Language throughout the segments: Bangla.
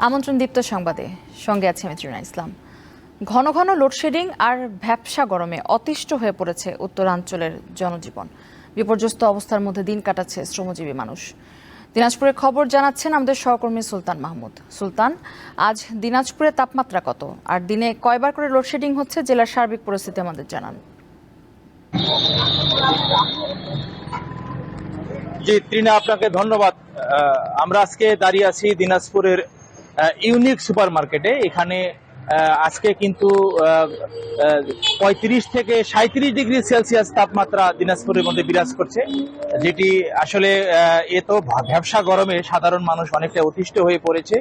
আমন্ত্রণ দীপ্ত সংবাদে সঙ্গে আছে আমি ত্রিনা ইসলাম। ঘন ঘন লোডশেডিং আর ভ্যাপসা গরমে অতিষ্ঠ হয়ে পড়েছে উত্তরাঞ্চলের জনজীবন। বিপর্যস্ত অবস্থার মধ্যে দিন কাটাচ্ছে শ্রমজীবী মানুষ। দিনাজপুরের খবর জানাচ্ছেন আমাদের সহকর্মী সুলতান মাহমুদ। সুলতান, আজ দিনাজপুরের তাপমাত্রা কত আর দিনে কয়বার করে লোডশেডিং হচ্ছে, জেলার সার্বিক পরিস্থিতি আমাদের জানান। জি ত্রিনা, আপনাকে ধন্যবাদ। আমরা আজকে দাঁড়িয়ে আছি দিনাজপুরের ইউনিক সুপার মার্কেটে। এখানে আজকে কিন্তু 35 থেকে 37 ডিগ্রি সেলসিয়াস তাপমাত্রা দিনাজপুরের মধ্যে বিরাজ করছে, যেটি আসলে এ তো ভ্যাপসা গরমে সাধারণ মানুষ অনেকটা অতিষ্ঠ হয়ে পড়েছে।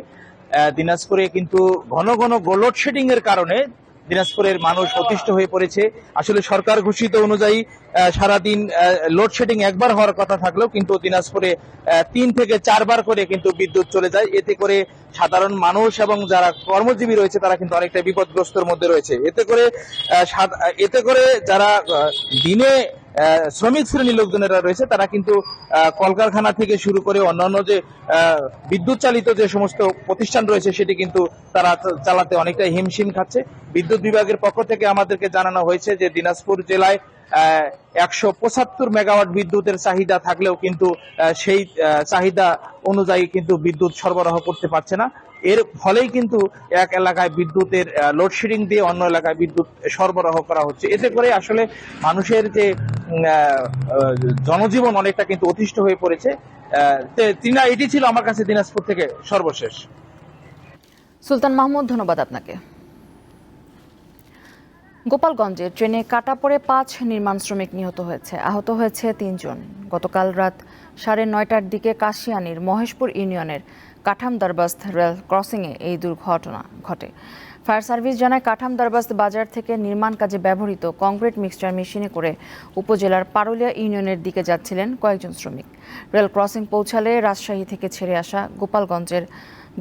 দিনাজপুরে কিন্তু ঘন ঘন লোডশেডিং এর কারণে দিনাজপুরের মানুষ অতিষ্ঠ হয়ে পড়েছে। আসলে সরকার ঘোষিত অনুযায়ী সারাদিন লোডশেডিং একবার হওয়ার কথা থাকলেও কিন্তু দিনাজপুরে 3 থেকে 4 বার করে কিন্তু বিদ্যুৎ চলে যায়। এতে করে সাধারণ মানুষ এবং যারা কর্মজীবী রয়েছে তারা কিন্তু অনেকটা বিপদগ্রস্তর মধ্যে রয়েছে। এতে করে যারা দিনে শ্রমিক শ্রেণীর লোকজনেরা রয়েছে তারা কিন্তু কলকারখানা থেকে শুরু করে অন্যান্য যে বিদ্যুৎ চালিত যে সমস্ত প্রতিষ্ঠান রয়েছে সেটি কিন্তু তারা চালাতে অনেকটা হিমশিম খাচ্ছে। বিদ্যুৎ বিভাগের পক্ষ থেকে আমাদেরকে জানানো হয়েছে যে দিনাজপুর জেলায় 175 মেগাওয়াট বিদ্যুতের চাহিদা থাকলেও কিন্তু সেই চাহিদা অনুযায়ী কিন্তু বিদ্যুৎ সরবরাহ করতে পারছে না। এর ফলেই কিন্তু এক এলাকায় বিদ্যুতের লোডশেডিং দিয়ে অন্য এলাকায় বিদ্যুৎ সরবরাহ করা হচ্ছে। এতে করে আসলে মানুষের যে জনজীবন অনেকটা কিন্তু অতিষ্ঠ হয়ে পড়েছে। তিনা, এটি ছিল আমার কাছে দিনাজপুর থেকে সর্বশেষ। সুলতান মাহমুদ, ধন্যবাদ আপনাকে। গোপালগঞ্জে ট্রেনে কাটা পড়ে 5 নির্মাণ শ্রমিক নিহত হয়েছে, আহত হয়েছে 3 জন। গতকাল রাত 9:30টার দিকে কাশিয়ানীর মহেশপুর ইউনিয়নের কাঠাম দরবাস্ত রেল ক্রসিংয়ে এই দুর্ঘটনা ঘটে। ফায়ার সার্ভিস জানায়, কাঠাম দরবাস্ত বাজার থেকে নির্মাণ কাজে ব্যবহৃত কংক্রিট মিক্সচার মেশিনে করে উপজেলার পারুলিয়া ইউনিয়নের দিকে যাচ্ছিলেন কয়েকজন শ্রমিক। রেল ক্রসিং পৌঁছালে রাজশাহী থেকে ছেড়ে আসা গোপালগঞ্জের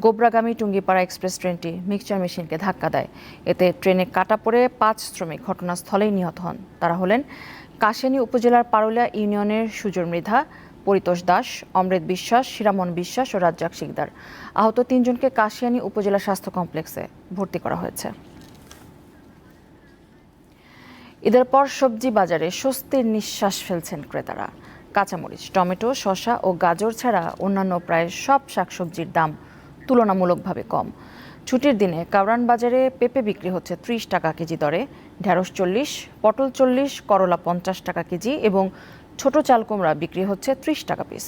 গোবরাগামী টুঙ্গিপাড়া এক্সপ্রেস ট্রেনটি মিক্সচার মেশিনকে ধাক্কা দেয়। এতে ট্রেনে কাটা পড়ে 5 শ্রমিক ঘটনাস্থলেই নিহত হন। তারা হলেন কাশিয়ানী উপজেলার পারুলিয়া ইউনিয়নের সুজর মৃধা, পরিতোষ দাস, অমৃত বিশ্বাস, শিরামন বিশ্বাস ও রাজ্জাক শিকদার। আহত 3 জনকে কাশিয়ানী উপজেলা স্বাস্থ্য কমপ্লেক্সে ভর্তি করা হয়েছে। ঈদের পর সবজি বাজারে স্বস্তির নিঃশ্বাস ফেলছেন ক্রেতারা। কাঁচামরিচ, টমেটো, শসা ও গাজর ছাড়া অন্যান্য প্রায় সব শাকসবজির দাম তুলনামূলকভাবে কম। ছুটির দিনে কাউরান বাজারে পেঁপে বিক্রি হচ্ছে 30 টাকা কেজি দরে, ঢেঁড়স 40, পটল 40, করলা 50 টাকা কেজি এবং ছোট চাল কুমড়া বিক্রি হচ্ছে 30 টাকা পিস।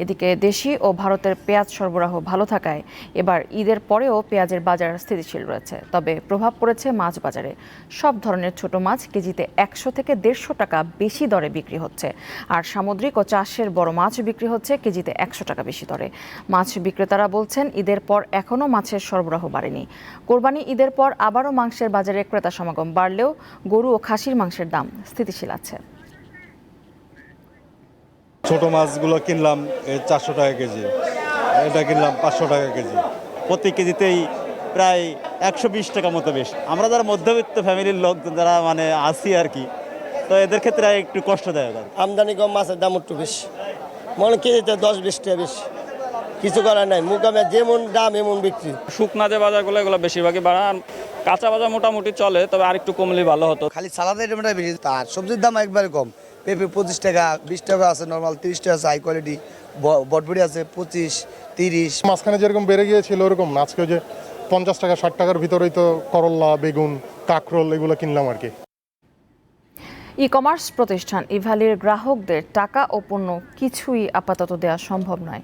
এদিকে দেশি ও ভারতের পেঁয়াজ সরবরাহ ভালো থাকায় এবার ঈদের পরেও পেঁয়াজের বাজার স্থিতিশীল রয়েছে। তবে প্রভাব পড়েছে মাছ বাজারে। সব ধরনের ছোট মাছ কেজিতে 100 থেকে 150 টাকা বেশি দরে বিক্রি হচ্ছে, আর সামুদ্রিক ও চাষের বড় মাছ বিক্রি হচ্ছে কেজিতে 100 টাকা বেশি দরে। মাছ বিক্রেতারা বলছেন, ঈদের পর এখনও মাছের সরবরাহ বাড়েনি। কোরবানি ঈদের পর আবারও মাংসের বাজারে ক্রেতা সমাগম বাড়লেও গরু ও খাসির মাংসের দাম স্থিতিশীল আছে। ছোট মাছগুলো কিনলাম 400 টাকা কেজি, এটা কিনলাম 500 টাকা কেজি। প্রতি কেজিতেই প্রায় 120 টাকা মতো বেশি। আমরা যারা মধ্যবিত্ত ফ্যামিলির লোক যারা আছি আর কি, তো এদের ক্ষেত্রে একটু কষ্টদায়ক। আমদানি কম, মাছের দাম একটু বেশি, মনে কেজিতে 10-20 টাকা বেশি। কিছু করার নাই, মুকামে যেমন দাম এমন বিক্রি। শুকনা যে বাজারগুলো এগুলো বেশিরভাগই বাড়া, কাঁচা বাজার মোটামুটি চলে, তবে আর একটু কমলে ভালো হতো। খালি সালাদ আইটেমটা বেশি, আর সবজির দাম একবারে কম। পেঁপে 25 টাকা, 20 টাকা আছে, নর্মাল 30 টাকা আছে, হাই কোয়ালিটি বটবড়ি আছে 25-30। মাঝখানে যেরকম বেড়ে গিয়েছিল ওরকম আজকে যে 50 টাকা 60 টাকার ভিতরেই তো করল্লা, বেগুন, কাঁকরোল এগুলো কিনলাম আর কি। ই কমার্স প্রতিষ্ঠান ইভ্যালির গ্রাহকদের টাকা ও পণ্য কিছুই আপাতত দেওয়া সম্ভব নয়।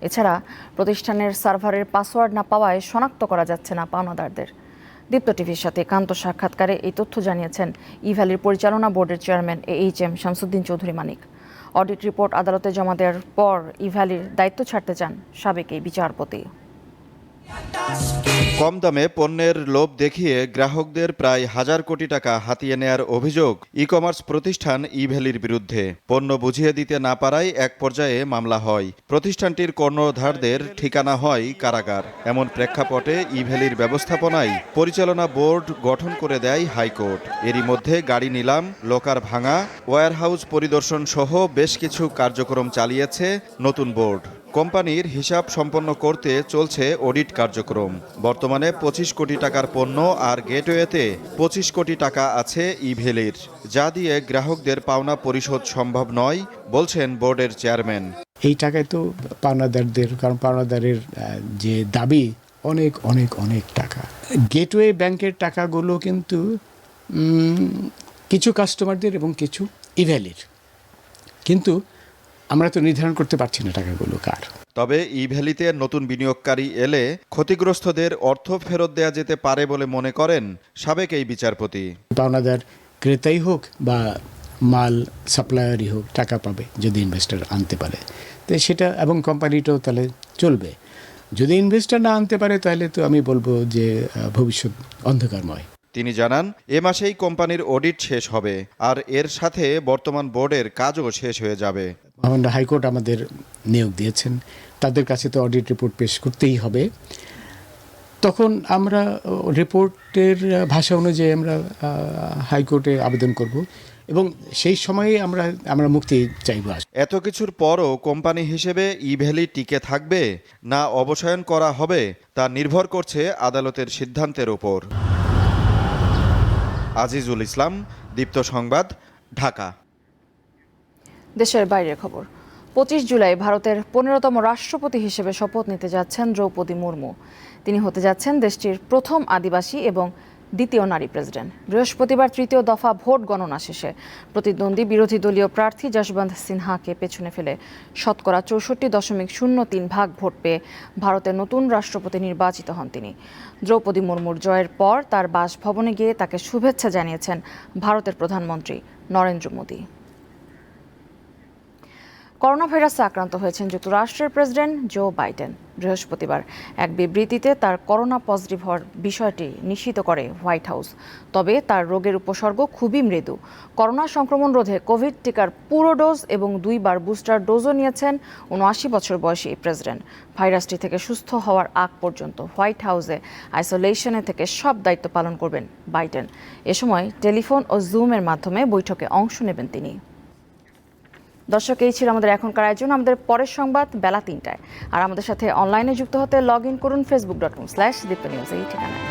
এছাড়া প্রতিষ্ঠানের সার্ভারের পাসওয়ার্ড না পাওয়ায় শনাক্ত করা যাচ্ছে না পাওনাদারদের। দীপ্ত টিভির সাথে একান্ত সাক্ষাৎকারে এই তথ্য জানিয়েছেন ইভ্যালির পরিচালনা বোর্ডের চেয়ারম্যান এইচএম শামসুদ্দিন চৌধুরী মানিক। অডিট রিপোর্ট আদালতে জমা দেওয়ার পর ইভ্যালির দায়িত্ব ছাড়তে চান সাবেক এই বিচারপতি। কম দামে পণ্যের লোভ দেখিয়ে গ্রাহকদের প্রায় 1000 কোটি টাকা হাতিয়ে নেয়ার অভিযোগ ই কমার্স প্রতিষ্ঠান ইভ্যালির বিরুদ্ধে। পণ্য বুঝিয়ে দিতে না পারায় এক পর্যায়ে মামলা হয়। প্রতিষ্ঠানটির কর্ণধারদের ঠিকানা হয় কারাগার। এমন প্রেক্ষাপটে ইভ্যালির ব্যবস্থাপনায় পরিচালনা বোর্ড গঠন করে দেয় হাইকোর্ট। এরই মধ্যে গাড়ি নিলাম, লকার ভাঙা, ওয়্যারহাউস পরিদর্শন সহ বেশ কিছু কার্যক্রম চালিয়েছে নতুন বোর্ড। কোম্পানির হিসাব সম্পন্ন করতে চলছে অডিট কার্যক্রম। বর্তমানে 25 কোটি টাকার পণ্য আর গেটওয়েতে 25 কোটি টাকা আছে ইভেলির, যা দিয়ে গ্রাহকদের পাওনা পরিশোধ সম্ভব নয় বলছেন বোর্ডের চেয়ারম্যান। এই টাকায় তো পাওনাদারদের, কারণ পাওনাদারের যে দাবি অনেক অনেক অনেক টাকা। গেটওয়ে ব্যাংকের টাকাগুলো কিন্তু কিছু কাস্টমারদের এবং কিছু ইভ্যালির, কিন্তু আমরা তো নির্ধারণ করতে পারছি না টাকাগুলো কার। তবে ইভ্যালিতে নতুন বিনিয়োগকারী এলে ক্ষতিগ্রস্তদের অর্থ ফেরত দেয়া যেতে পারে বলে মনে করেন সাবেক এই বিচারপতি। পাওনাদার ক্রেতাই হোক বা মাল সাপ্লায়ারই হোক টাকা পাবে যদি ইনভেস্টর আনতে পারে, তো সেটা এবং কোম্পানিটাও তাহলে চলবে। যদি ইনভেস্টর না আনতে পারে তাহলে তো আমি বলবো যে ভবিষ্যৎ অন্ধকারময়। তিনি জানান, এ মাসেই কোম্পানির অডিট শেষ হবে, আর এর সাথে বর্তমান বোর্ডের কাজও শেষ হয়ে যাবে। মহামান্য হাইকোর্ট আমাদের নিয়োগ দিয়েছেন, তাদের কাছে তো অডিট রিপোর্ট পেশ করতেই হবে। তখন আমরা রিপোর্টের ভাষা অনুযায়ী আমরা হাইকোর্টে আবেদন করব এবং সেই সময়ে আমরা মুক্তি চাইব। এত কিছুর পরও কোম্পানি হিসেবে ইভ্যালি টিকে থাকবে না অবসায়ন করা হবে তা নির্ভর করছে আদালতের সিদ্ধান্তের উপর। আজিজুল ইসলাম, দীপ্ত সংবাদ, ঢাকা। দেশের বাইরের খবর। 25 জুলাই ভারতের 15তম রাষ্ট্রপতি হিসেবে শপথ নিতে যাচ্ছেন দ্রৌপদী মুর্মু। তিনি হতে যাচ্ছেন দেশটির প্রথম আদিবাসী এবং দ্বিতীয় নারী প্রেসিডেন্ট। বৃহস্পতিবার তৃতীয় দফা ভোট গণনা শেষে প্রতিদ্বন্দ্বী বিরোধী দলীয় প্রার্থী যশবন্ত সিনহাকে পেছনে ফেলে শতকরা 64.03% ভোট পেয়ে ভারতের নতুন রাষ্ট্রপতি নির্বাচিত হন তিনি। দ্রৌপদী মুর্মুর জয়ের পর তার বাসভবনে গিয়ে তাকে শুভেচ্ছা জানিয়েছেন ভারতের প্রধানমন্ত্রী নরেন্দ্র মোদী। করোনা ভাইরাসে আক্রান্ত হয়েছেন যুক্তরাষ্ট্রের প্রেসিডেন্ট জো বাইডেন। বৃহস্পতিবার এক বিবৃতিতে তার করোনা পজিটিভ হওয়ার বিষয়টি নিশ্চিত করে হোয়াইট হাউস। তবে তার রোগের উপসর্গ খুবই মৃদু। করোনা সংক্রমণ রোধে কোভিড টিকার পুরো ডোজ এবং 2বার বুস্টার ডোজও নিয়েছেন 79 বছর বয়সী এই প্রেসিডেন্ট। ভাইরাসটি থেকে সুস্থ হওয়ার আগ পর্যন্ত হোয়াইট হাউসে আইসোলেশনে থেকে সব দায়িত্ব পালন করবেন বাইডেন। এ সময় টেলিফোন ও জুমের মাধ্যমে বৈঠকে অংশ নেবেন তিনি। দর্শক, এই ছিল আমাদের এখনকার আয়োজন। আমাদের পরের সংবাদ বেলা 3টায়। আর আমাদের সাথে অনলাইনে যুক্ত হতে লগ ইন করুন facebook.com/diptonews এই ঠিকানায়।